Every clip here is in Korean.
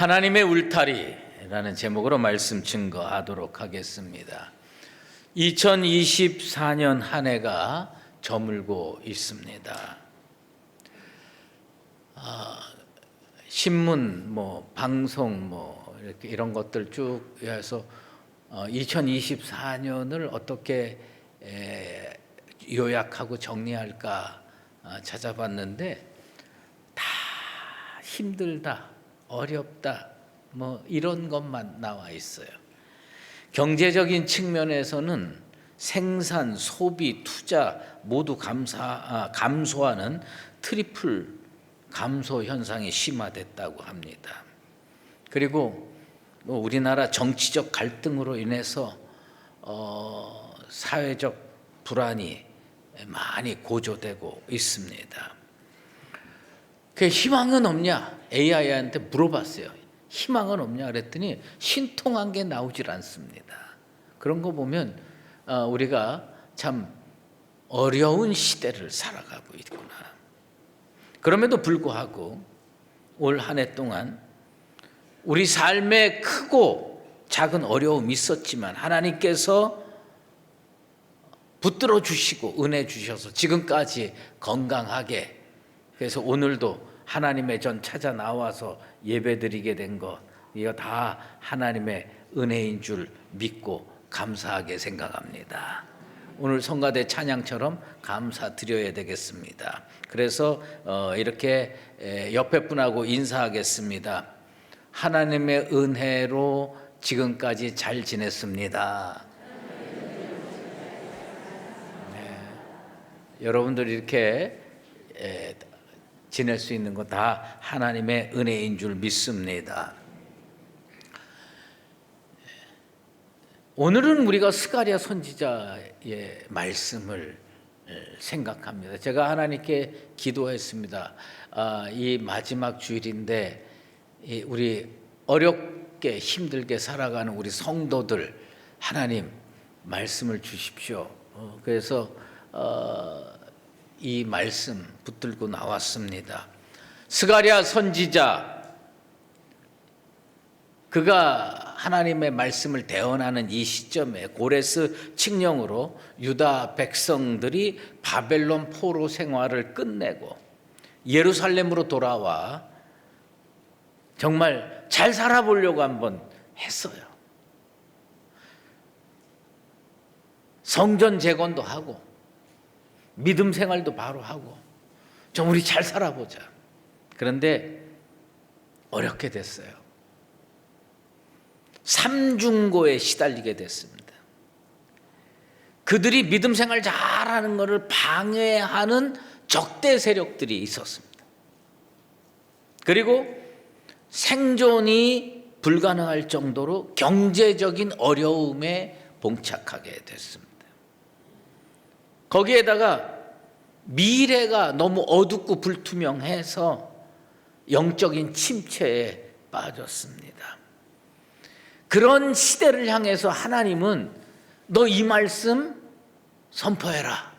하나님의 울타리라는 제목으로 말씀 증거하도록 하겠습니다. 2024년 한 해가 저물고 있습니다. 신문, 방송, 이렇게 이런 것들 쭉 해서 2024년을 어떻게 요약하고 정리할까 찾아봤는데 다 힘들다, 어렵다, 이런 것만 나와 있어요. 경제적인 측면에서는 생산, 소비, 투자 모두 감소하는 트리플 감소 현상이 심화됐다고 합니다. 그리고 우리나라 정치적 갈등으로 인해서 사회적 불안이 많이 고조되고 있습니다. 그 희망은 없냐? AI한테 물어봤어요. 희망은 없냐? 그랬더니 신통한 게 나오질 않습니다. 그런 거 보면 우리가 참 어려운 시대를 살아가고 있구나. 그럼에도 불구하고 올 한 해 동안 우리 삶에 크고 작은 어려움이 있었지만 하나님께서 붙들어 주시고 은혜 주셔서 지금까지 건강하게, 그래서 오늘도 하나님의 전 찾아 나와서 예배드리게 된 것, 이거 다 하나님의 은혜인 줄 믿고 감사하게 생각합니다. 오늘 성가대 찬양처럼 감사드려야 되겠습니다. 그래서 이렇게 옆에 분하고 인사하겠습니다. 하나님의 은혜로 지금까지 잘 지냈습니다. 네. 여러분들 이렇게 지낼 수 있는 거 다 하나님의 은혜인 줄 믿습니다. 오늘은 우리가 스가랴 선지자의 말씀을 생각합니다. 제가 하나님께 기도했습니다. 이 마지막 주일인데 우리 어렵게 힘들게 살아가는 우리 성도들, 하나님 말씀을 주십시오. 그래서 이 말씀 붙들고 나왔습니다. 스가랴 선지자, 그가 하나님의 말씀을 대언하는 이 시점에 고레스 칙령으로 유다 백성들이 바벨론 포로 생활을 끝내고 예루살렘으로 돌아와 정말 잘 살아보려고 한번 했어요. 성전 재건도 하고 믿음 생활도 바로 하고 좀 우리 잘 살아보자. 그런데 어렵게 됐어요. 삼중고에 시달리게 됐습니다. 그들이 믿음 생활 잘하는 것을 방해하는 적대 세력들이 있었습니다. 그리고 생존이 불가능할 정도로 경제적인 어려움에 봉착하게 됐습니다. 거기에다가 미래가 너무 어둡고 불투명해서 영적인 침체에 빠졌습니다. 그런 시대를 향해서 하나님은 너 이 말씀 선포해라.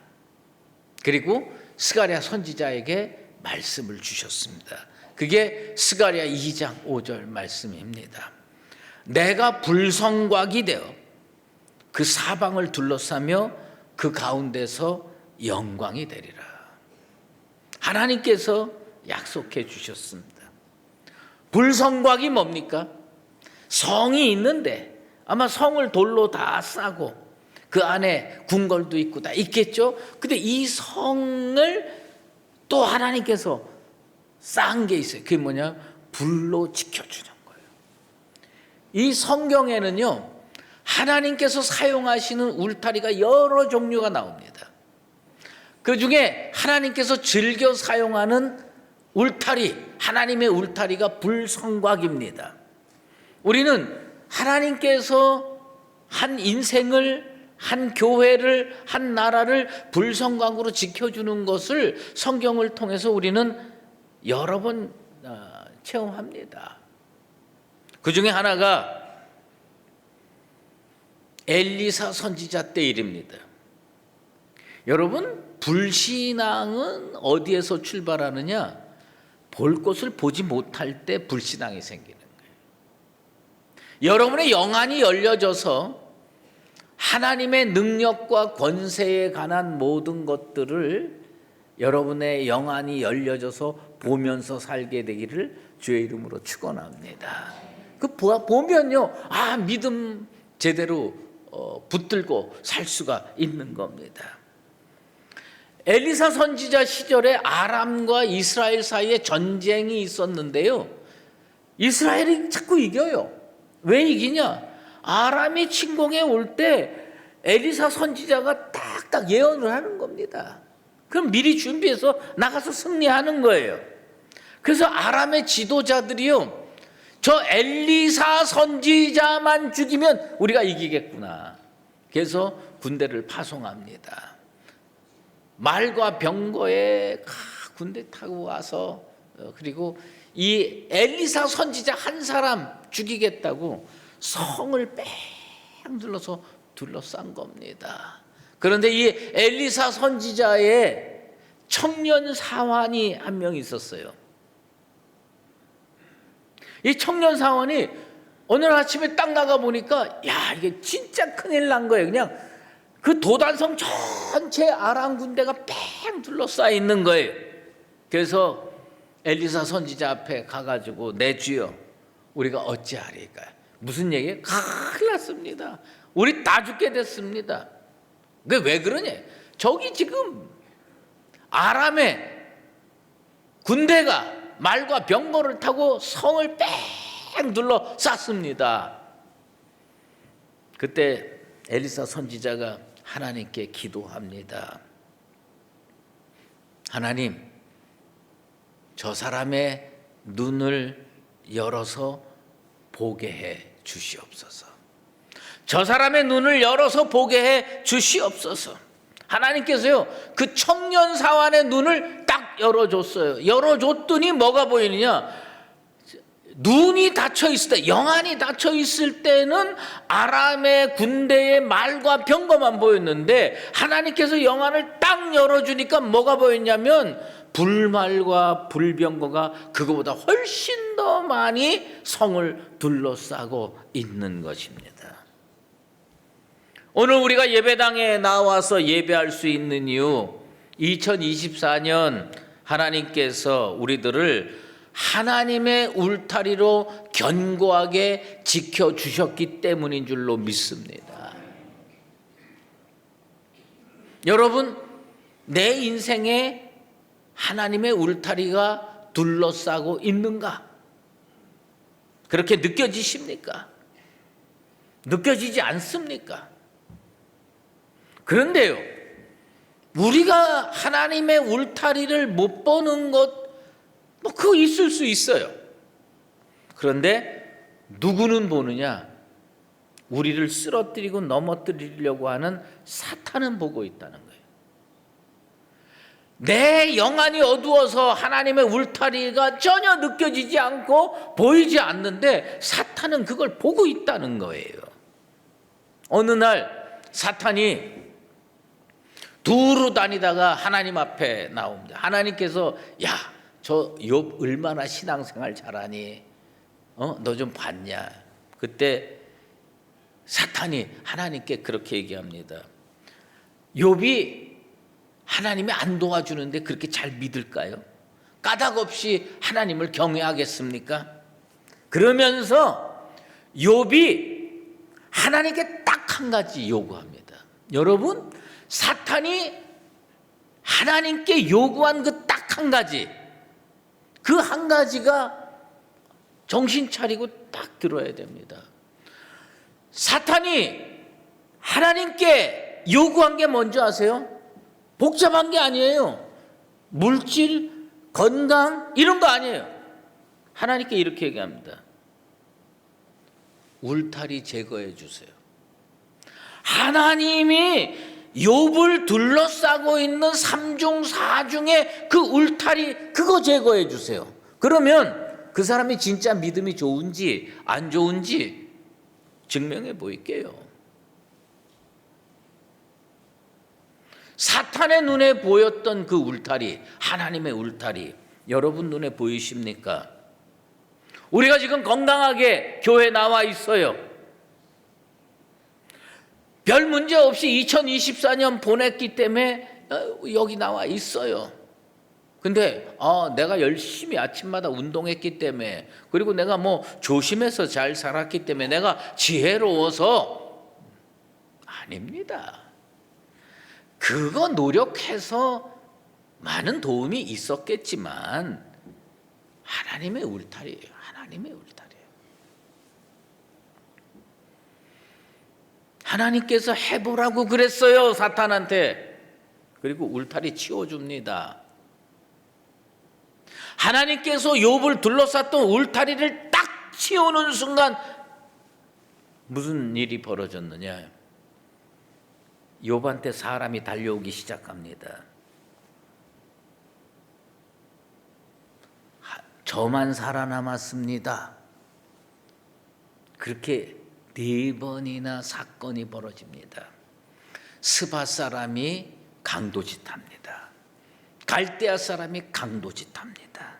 그리고 스가랴 선지자에게 말씀을 주셨습니다. 그게 스가랴 2장 5절 말씀입니다. 내가 불성곽이 되어 그 사방을 둘러싸며 그 가운데서 영광이 되리라. 하나님께서 약속해 주셨습니다. 불성곽이 뭡니까? 성이 있는데 아마 성을 돌로 다 싸고 그 안에 궁궐도 있고 다 있겠죠. 근데 이 성을 또 하나님께서 쌓은 게 있어요. 그게 뭐냐? 불로 지켜주는 거예요. 이 성경에는요, 하나님께서 사용하시는 울타리가 여러 종류가 나옵니다. 그 중에 하나님께서 즐겨 사용하는 울타리, 하나님의 울타리가 불성곽입니다. 우리는 하나님께서 한 인생을, 한 교회를, 한 나라를 불성곽으로 지켜주는 것을 성경을 통해서 우리는 여러 번 체험합니다. 그 중에 하나가 엘리사 선지자 때 일입니다. 여러분, 불신앙은 어디에서 출발하느냐? 볼 것을 보지 못할 때 불신앙이 생기는 거예요. 여러분의 영안이 열려져서 하나님의 능력과 권세에 관한 모든 것들을 여러분의 영안이 열려져서 보면서 살게 되기를 주의 이름으로 축원합니다. 그 보면요, 믿음 제대로 붙들고 살 수가 있는 겁니다. 엘리사 선지자 시절에 아람과 이스라엘 사이에 전쟁이 있었는데요, 이스라엘이 자꾸 이겨요. 왜 이기냐? 아람이 침공해 올 때 엘리사 선지자가 딱딱 예언을 하는 겁니다. 그럼 미리 준비해서 나가서 승리하는 거예요. 그래서 아람의 지도자들이요, 저 엘리사 선지자만 죽이면 우리가 이기겠구나. 그래서 군대를 파송합니다. 말과 병거에 군대 타고 와서, 그리고 이 엘리사 선지자 한 사람 죽이겠다고 성을 뺑 둘러서 둘러싼 겁니다. 그런데 이 엘리사 선지자의 청년 사환이 한 명 있었어요. 이 청년 사환이 어느 아침에 딱 나가 보니까, 이게 진짜 큰일 난 거예요. 그냥 그 도단성 전체 아람 군대가 뺑 둘러싸여 있는 거예요. 그래서 엘리사 선지자 앞에 가가지고, 내 주여, 우리가 어찌하리까? 무슨 얘기예요? 큰일 났습니다. 우리 다 죽게 됐습니다. 왜 그러냐? 저기 지금 아람의 군대가 말과 병거를 타고 성을 뺑 둘러쌌습니다. 그때 엘리사 선지자가 하나님께 기도합니다. 하나님, 저 사람의 눈을 열어서 보게 해 주시옵소서. 저 사람의 눈을 열어서 보게 해 주시옵소서. 하나님께서요, 그 청년 사환의 눈을 딱 열어줬어요. 열어줬더니 뭐가 보이느냐? 눈이 닫혀 있을 때, 영안이 닫혀 있을 때는 아람의 군대의 말과 병거만 보였는데, 하나님께서 영안을 딱 열어주니까 뭐가 보였냐면, 불말과 불병거가 그거보다 훨씬 더 많이 성을 둘러싸고 있는 것입니다. 오늘 우리가 예배당에 나와서 예배할 수 있는 이유, 2024년 하나님께서 우리들을 하나님의 울타리로 견고하게 지켜주셨기 때문인 줄로 믿습니다. 여러분, 내 인생에 하나님의 울타리가 둘러싸고 있는가? 그렇게 느껴지십니까? 느껴지지 않습니까? 그런데요, 우리가 하나님의 울타리를 못 보는 것, 그거 있을 수 있어요. 그런데 누구는 보느냐? 우리를 쓰러뜨리고 넘어뜨리려고 하는 사탄은 보고 있다는 거예요. 내 영안이 어두워서 하나님의 울타리가 전혀 느껴지지 않고 보이지 않는데, 사탄은 그걸 보고 있다는 거예요. 어느 날 사탄이 두루 다니다가 하나님 앞에 나옵니다. 하나님께서, 저 욥 얼마나 신앙생활 잘하니? 너 좀 봤냐? 그때 사탄이 하나님께 그렇게 얘기합니다. 욥이 하나님이 안 도와주는데 그렇게 잘 믿을까요? 까닭 없이 하나님을 경외하겠습니까? 그러면서 욥이 하나님께 딱 한 가지 요구합니다. 여러분, 사탄이 하나님께 요구한 그 딱 한 가지, 그 한 가지가 정신 차리고 딱 들어야 됩니다. 사탄이 하나님께 요구한 게 뭔지 아세요? 복잡한 게 아니에요. 물질, 건강 이런 거 아니에요. 하나님께 이렇게 얘기합니다. 울타리 제거해 주세요. 하나님이 욥을 둘러싸고 있는 3중 4중의 그 울타리, 그거 제거해 주세요. 그러면 그 사람이 진짜 믿음이 좋은지 안 좋은지 증명해 보일게요. 사탄의 눈에 보였던 그 울타리, 하나님의 울타리, 여러분 눈에 보이십니까? 우리가 지금 건강하게 교회 나와 있어요. 별 문제 없이 2024년 보냈기 때문에 여기 나와 있어요. 근데 내가 열심히 아침마다 운동했기 때문에, 그리고 내가 뭐 조심해서 잘 살았기 때문에 내가 지혜로워서, 아닙니다. 그거 노력해서 많은 도움이 있었겠지만 하나님의 울타리예요. 하나님의 울타리예요. 하나님께서 해보라고 그랬어요, 사탄한테. 그리고 울타리 치워줍니다. 하나님께서 욥을 둘러쌌던 울타리를 딱 치우는 순간 무슨 일이 벌어졌느냐? 욥한테 사람이 달려오기 시작합니다. 저만 살아남았습니다. 그렇게 4번이나 사건이 벌어집니다. 스바 사람이 강도짓합니다. 갈대아 사람이 강도짓합니다.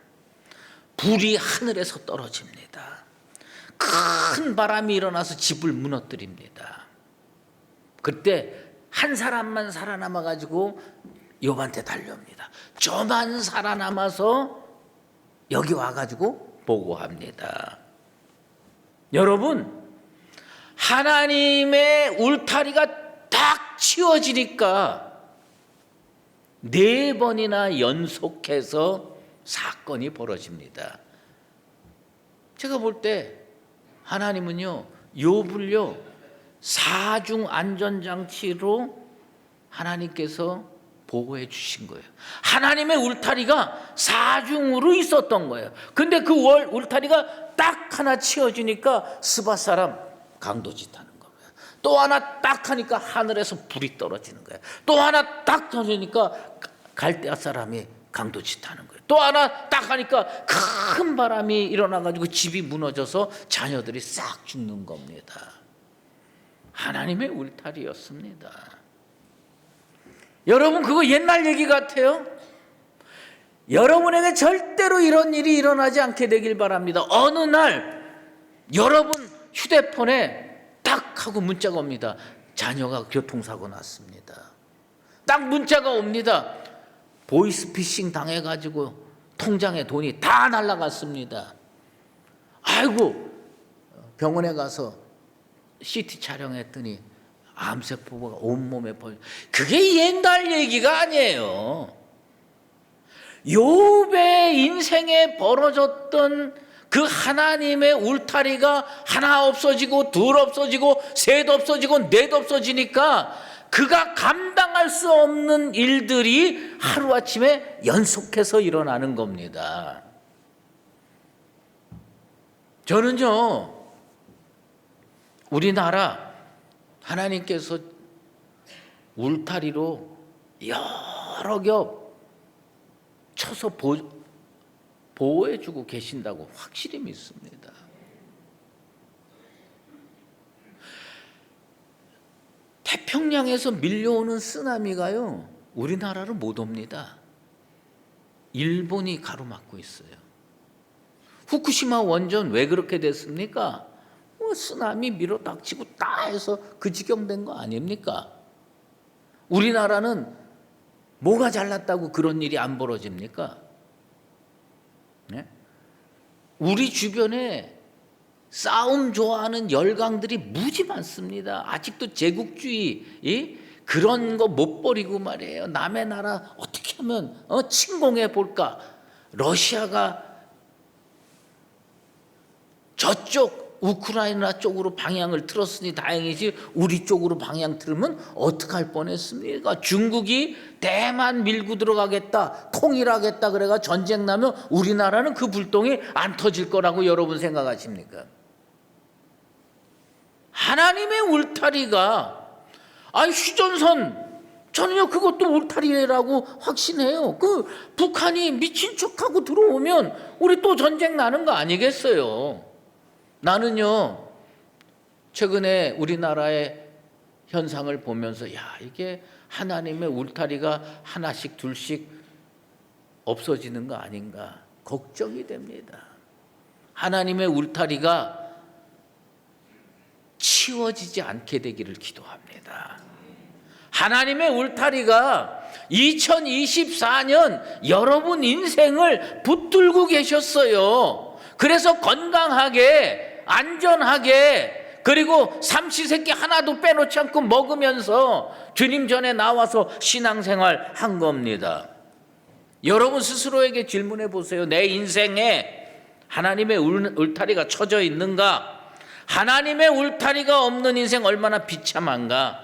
불이 하늘에서 떨어집니다. 큰 바람이 일어나서 집을 무너뜨립니다. 그때 한 사람만 살아남아 가지고 욥한테 달려옵니다. 저만 살아남아서 여기 와가지고 보고합니다. 여러분, 하나님의 울타리가 딱 치워지니까 4번이나 연속해서 사건이 벌어집니다. 제가 볼 때 하나님은요, 욥을요 4중 안전장치로 하나님께서 보호해 주신 거예요. 하나님의 울타리가 4중으로 있었던 거예요. 근데 그 울타리가 딱 하나 치워지니까 스바 사람 강도짓하는 거예요. 또 하나 딱 하니까 하늘에서 불이 떨어지는 거예요. 또 하나 딱 터지니까 갈대아 사람이 강도짓하는 거예요. 또 하나 딱 하니까 큰 바람이 일어나가지고 집이 무너져서 자녀들이 싹 죽는 겁니다. 하나님의 울타리였습니다. 여러분, 그거 옛날 얘기 같아요? 여러분에게 절대로 이런 일이 일어나지 않게 되길 바랍니다. 어느 날 여러분 휴대폰에 딱 하고 문자가 옵니다. 자녀가 교통사고 났습니다. 딱 문자가 옵니다. 보이스피싱 당해가지고 통장에 돈이 다 날라갔습니다. 아이고, 병원에 가서 CT 촬영했더니 암세포가 온몸에 벌. 그게 옛날 얘기가 아니에요. 욥의 인생에 벌어졌던 그 하나님의 울타리가 하나 없어지고 둘 없어지고 셋 없어지고 넷 없어지니까 그가 감당할 수 없는 일들이 하루아침에 연속해서 일어나는 겁니다. 저는요, 우리나라 하나님께서 울타리로 여러 겹 쳐서 보호해주고 계신다고 확실히 믿습니다. 태평양에서 밀려오는 쓰나미가요, 우리나라를 못 옵니다. 일본이 가로막고 있어요. 후쿠시마 원전 왜 그렇게 됐습니까? 쓰나미 밀어닥치고 다 해서 그 지경 된 거 아닙니까? 우리나라는 뭐가 잘났다고 그런 일이 안 벌어집니까? 네? 우리 주변에 싸움 좋아하는 열강들이 무지 많습니다. 아직도 제국주의 그런 거 못 버리고 말이에요. 남의 나라 어떻게 하면 침공해 볼까? 러시아가 저쪽 우크라이나 쪽으로 방향을 틀었으니 다행이지, 우리 쪽으로 방향 틀으면 어떡할 뻔했습니까? 중국이 대만 밀고 들어가겠다, 통일하겠다 그래가 전쟁 나면 우리나라는 그 불똥이 안 터질 거라고 여러분 생각하십니까? 하나님의 울타리가, 휴전선 저는요 그것도 울타리라고 확신해요. 그 북한이 미친 척하고 들어오면 우리 또 전쟁 나는 거 아니겠어요? 나는요 최근에 우리나라의 현상을 보면서 이게 하나님의 울타리가 하나씩 둘씩 없어지는 거 아닌가 걱정이 됩니다. 하나님의 울타리가 치워지지 않게 되기를 기도합니다. 하나님의 울타리가 2024년 여러분 인생을 붙들고 계셨어요. 그래서 건강하게, 안전하게, 그리고 삼시세끼 하나도 빼놓지 않고 먹으면서 주님 전에 나와서 신앙생활 한 겁니다. 여러분 스스로에게 질문해 보세요. 내 인생에 하나님의 울타리가 쳐져 있는가? 하나님의 울타리가 없는 인생 얼마나 비참한가?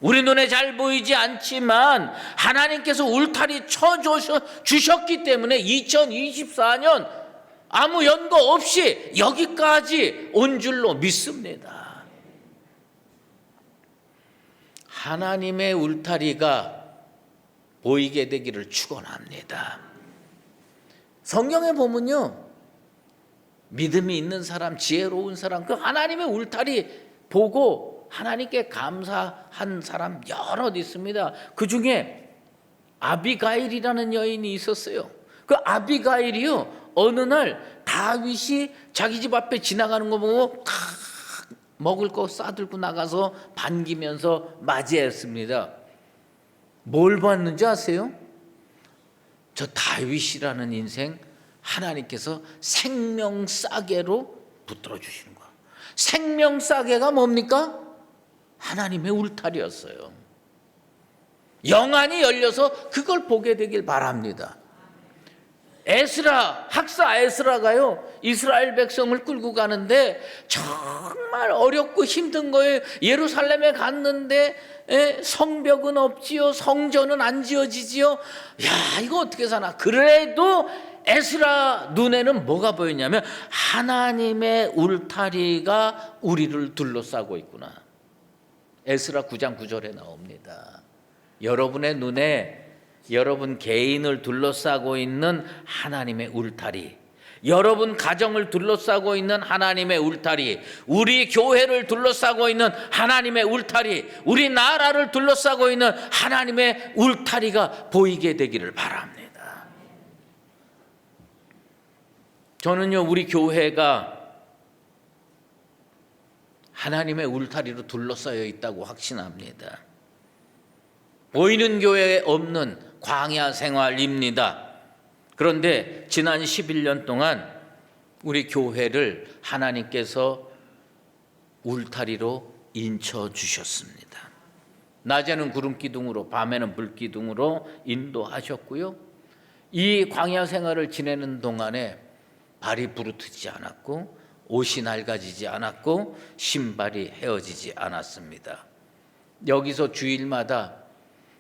우리 눈에 잘 보이지 않지만 하나님께서 울타리 쳐주셨기 때문에 2024년 아무 연고 없이 여기까지 온 줄로 믿습니다. 하나님의 울타리가 보이게 되기를 축원합니다. 성경에 보면요, 믿음이 있는 사람, 지혜로운 사람, 그 하나님의 울타리 보고 하나님께 감사한 사람 여럿 있습니다. 그 중에 아비가일이라는 여인이 있었어요. 그 아비가일이요, 어느 날 다윗이 자기 집 앞에 지나가는 거 보고 탁 먹을 거 싸들고 나가서 반기면서 맞이했습니다. 뭘 봤는지 아세요? 저 다윗이라는 인생 하나님께서 생명싸개로 붙들어 주시는 거야. 생명싸개가 뭡니까? 하나님의 울타리였어요. 영안이 열려서 그걸 보게 되길 바랍니다. 학사 에스라가요, 이스라엘 백성을 끌고 가는데 정말 어렵고 힘든 거예요. 예루살렘에 갔는데 성벽은 없지요, 성전은 안 지어지지요. 야, 이거 어떻게 사나. 그래도 에스라 눈에는 뭐가 보였냐면 하나님의 울타리가 우리를 둘러싸고 있구나. 에스라 9장 9절에 나옵니다. 여러분의 눈에 여러분 개인을 둘러싸고 있는 하나님의 울타리, 여러분 가정을 둘러싸고 있는 하나님의 울타리, 우리 교회를 둘러싸고 있는 하나님의 울타리, 우리 나라를 둘러싸고 있는 하나님의 울타리가 보이게 되기를 바랍니다. 저는요, 우리 교회가 하나님의 울타리로 둘러싸여 있다고 확신합니다. 보이는 교회에 없는 광야 생활입니다. 그런데 지난 11년 동안 우리 교회를 하나님께서 울타리로 인쳐 주셨습니다. 낮에는 구름 기둥으로, 밤에는 불 기둥으로 인도하셨고요. 이 광야 생활을 지내는 동안에 발이 부르트지 않았고, 옷이 낡아지지 않았고, 신발이 헤어지지 않았습니다. 여기서 주일마다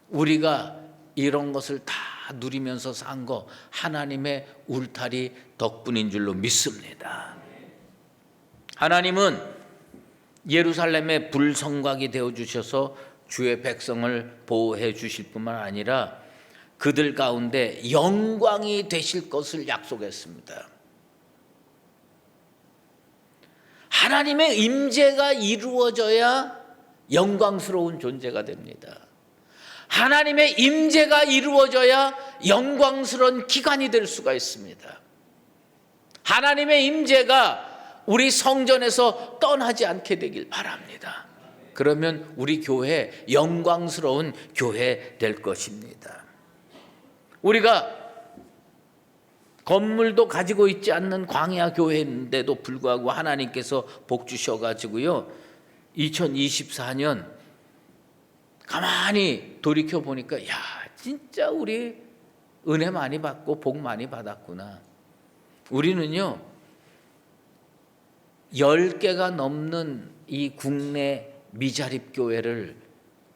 우리가 이런 것을 다 누리면서 산 거 하나님의 울타리 덕분인 줄로 믿습니다. 하나님은 예루살렘의 불성곽이 되어주셔서 주의 백성을 보호해 주실 뿐만 아니라 그들 가운데 영광이 되실 것을 약속했습니다. 하나님의 임재가 이루어져야 영광스러운 존재가 됩니다. 하나님의 임재가 이루어져야 영광스러운 기관이 될 수가 있습니다. 하나님의 임재가 우리 성전에서 떠나지 않게 되길 바랍니다. 그러면 우리 교회 영광스러운 교회 될 것입니다. 우리가 건물도 가지고 있지 않는 광야 교회인데도 불구하고 하나님께서 복 주셔가지고요, 2024년 가만히 돌이켜 보니까 야, 진짜 우리 은혜 많이 받고 복 많이 받았구나. 우리는요, 10개가 넘는 이 국내 미자립 교회를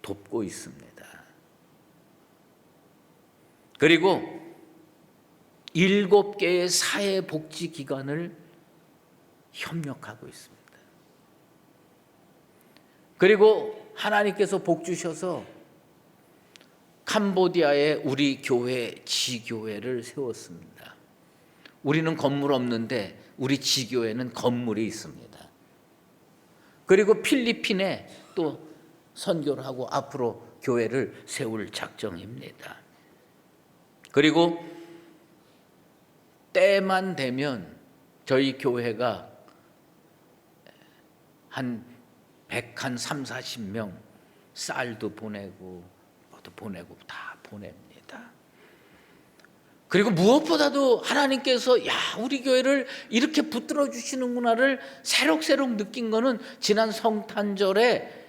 돕고 있습니다. 그리고 7개의 사회복지기관을 협력하고 있습니다. 그리고 하나님께서 복 주셔서 캄보디아에 우리 교회 지교회를 세웠습니다. 우리는 건물 없는데 우리 지교회는 건물이 있습니다. 그리고 필리핀에 또 선교를 하고 앞으로 교회를 세울 작정입니다. 그리고 때만 되면 저희 교회가 한 130-40명 쌀도 보내고 뭐도 보내고 다 보냅니다. 그리고 무엇보다도 하나님께서 야 우리 교회를 이렇게 붙들어 주시는구나를 새록새록 느낀 거는 지난 성탄절에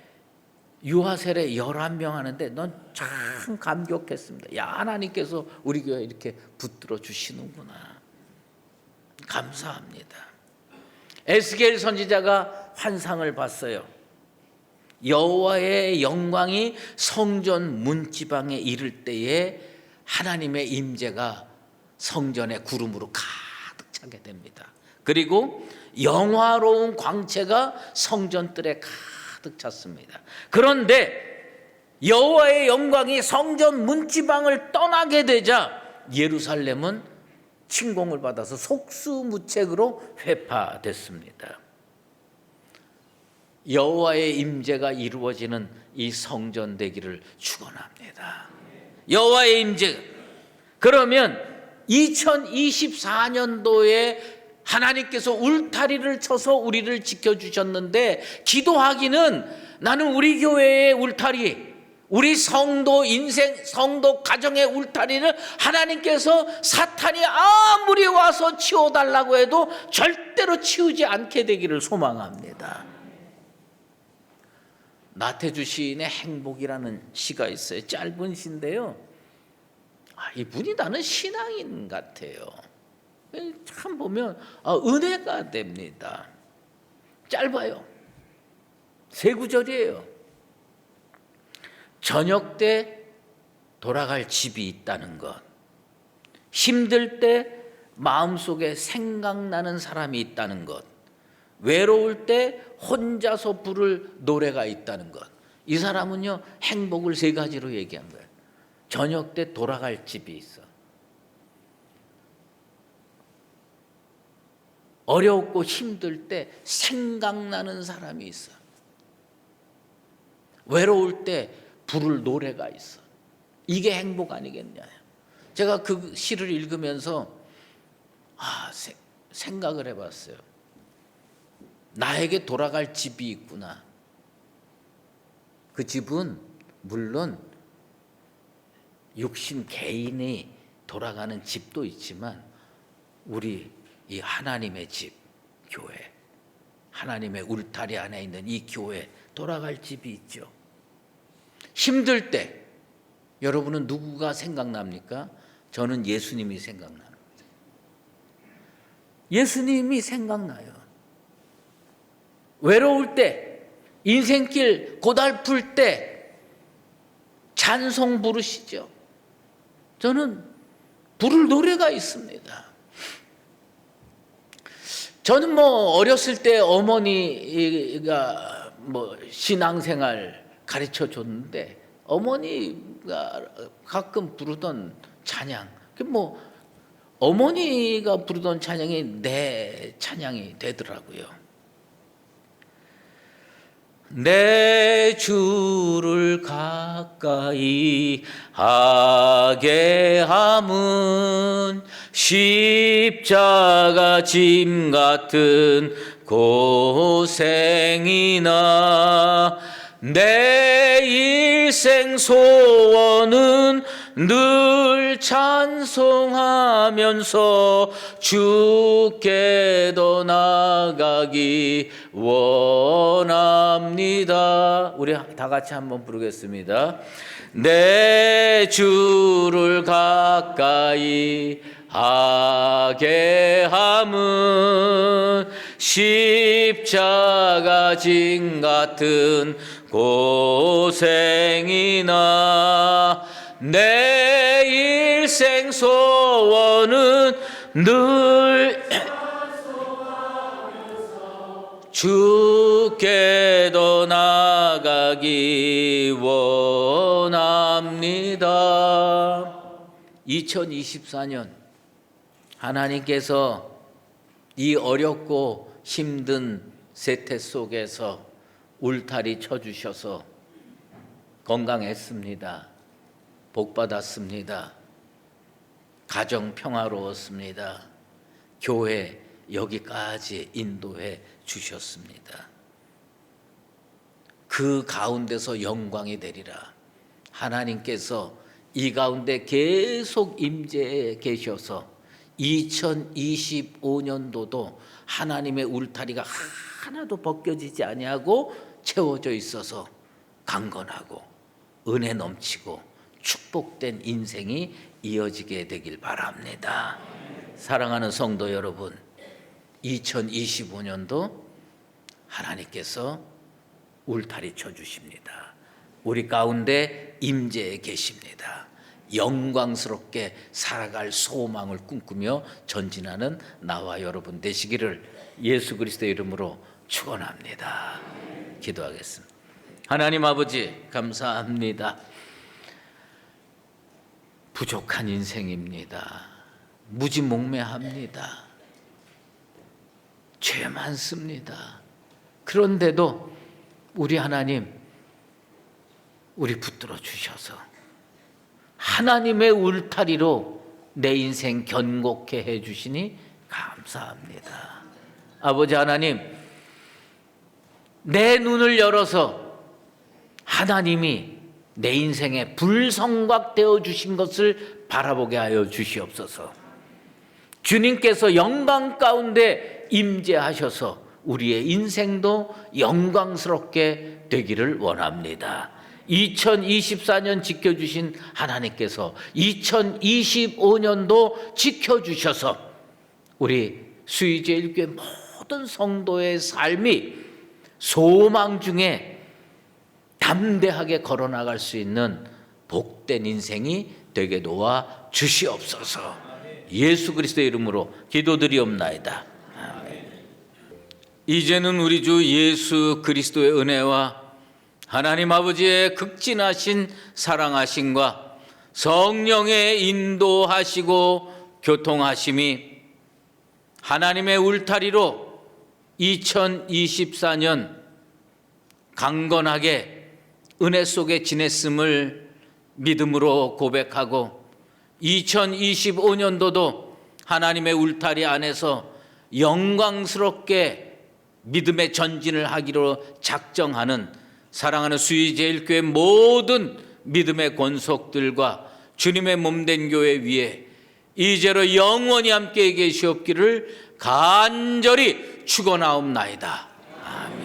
유아세례 11명 하는데 넌 참 감격했습니다. 야 하나님께서 우리 교회 이렇게 붙들어 주시는구나. 감사합니다. 에스겔 선지자가 환상을 봤어요. 여호와의 영광이 성전 문지방에 이를 때에 하나님의 임재가 성전의 구름으로 가득 차게 됩니다. 그리고 영화로운 광채가 성전 뜰에 가득 찼습니다. 그런데 여호와의 영광이 성전 문지방을 떠나게 되자 예루살렘은 침공을 받아서 속수무책으로 회파됐습니다. 여호와의 임재가 이루어지는 이 성전 되기를 축원합니다. 여호와의 임재. 그러면 2024년도에 하나님께서 울타리를 쳐서 우리를 지켜주셨는데 기도하기는 나는 우리 교회의 울타리, 우리 성도 인생, 성도 가정의 울타리를 하나님께서 사탄이 아무리 와서 치워달라고 해도 절대로 치우지 않게 되기를 소망합니다. 나태주 시인의 행복이라는 시가 있어요. 짧은 시인데요. 이분이 나는 신앙인 같아요. 참 보면 은혜가 됩니다. 짧아요. 3구절이에요. 저녁 때 돌아갈 집이 있다는 것, 힘들 때 마음속에 생각나는 사람이 있다는 것, 외로울 때 혼자서 부를 노래가 있다는 것. 이 사람은요 행복을 3가지로 얘기한 거예요. 저녁 때 돌아갈 집이 있어. 어렵고 힘들 때 생각나는 사람이 있어. 외로울 때 부를 노래가 있어. 이게 행복 아니겠냐. 제가 그 시를 읽으면서 생각을 해봤어요. 나에게 돌아갈 집이 있구나. 그 집은 물론 육신 개인이 돌아가는 집도 있지만 우리 이 하나님의 집, 교회, 하나님의 울타리 안에 있는 이 교회 돌아갈 집이 있죠. 힘들 때 여러분은 누구가 생각납니까? 저는 예수님이 생각나는 거죠. 예수님이 생각나요. 외로울 때, 인생길 고달플 때 찬송 부르시죠. 저는 부를 노래가 있습니다. 저는 어렸을 때 어머니가 신앙생활 가르쳐 줬는데 어머니가 가끔 부르던 찬양, 어머니가 부르던 찬양이 내 찬양이 되더라고요. 내 주를 가까이 하게 함은 십자가 짐 같은 고생이나 내 일생 소원은 늘 찬송하면서 주께 더 나아가기 원합니다. 우리 다 같이 한번 부르겠습니다. 내 주를 가까이 하게 함은 십자가 짐 같은 고생이나 내 일생 소원은 늘 주께 더 나아가기 원합니다. 2024년 하나님께서 이 어렵고 힘든 세태 속에서 울타리 쳐주셔서 건강했습니다. 복받았습니다. 가정 평화로웠습니다. 교회 여기까지 인도해 주셨습니다. 그 가운데서 영광이 되리라. 하나님께서 이 가운데 계속 임재해 계셔서 2025년도도 하나님의 울타리가 하나도 벗겨지지 아니하고 채워져 있어서 강건하고 은혜 넘치고 축복된 인생이 이어지게 되길 바랍니다. 사랑하는 성도 여러분, 2025년도 하나님께서 울타리 쳐주십니다. 우리 가운데 임재해 계십니다. 영광스럽게 살아갈 소망을 꿈꾸며 전진하는 나와 여러분 되시기를 예수 그리스도의 이름으로 축원합니다. 기도하겠습니다. 하나님 아버지 감사합니다. 부족한 인생입니다. 무지몽매합니다. 죄 많습니다. 그런데도 우리 하나님, 우리 붙들어 주셔서 하나님의 울타리로 내 인생 견고케 해 주시니 감사합니다. 아버지 하나님, 내 눈을 열어서 하나님이 내 인생에 불성각되어 주신 것을 바라보게 하여 주시옵소서. 주님께서 영광 가운데 임재하셔서 우리의 인생도 영광스럽게 되기를 원합니다. 2024년 지켜주신 하나님께서 2025년도 지켜주셔서 우리 수의제일교회 모든 성도의 삶이 소망 중에 담대하게 걸어나갈 수 있는 복된 인생이 되게 도와 주시옵소서. 예수 그리스도의 이름으로 기도드리옵나이다. 아멘. 이제는 우리 주 예수 그리스도의 은혜와 하나님 아버지의 극진하신 사랑하심과 성령의 인도하시고 교통하심이 하나님의 울타리로 2024년 강건하게 은혜 속에 지냈음을 믿음으로 고백하고 2025년도도 하나님의 울타리 안에서 영광스럽게 믿음의 전진을 하기로 작정하는 사랑하는 수의제일교회 모든 믿음의 권속들과 주님의 몸된 교회 위에 이제로 영원히 함께 계시옵기를 간절히 축원하옵나이다. 아멘.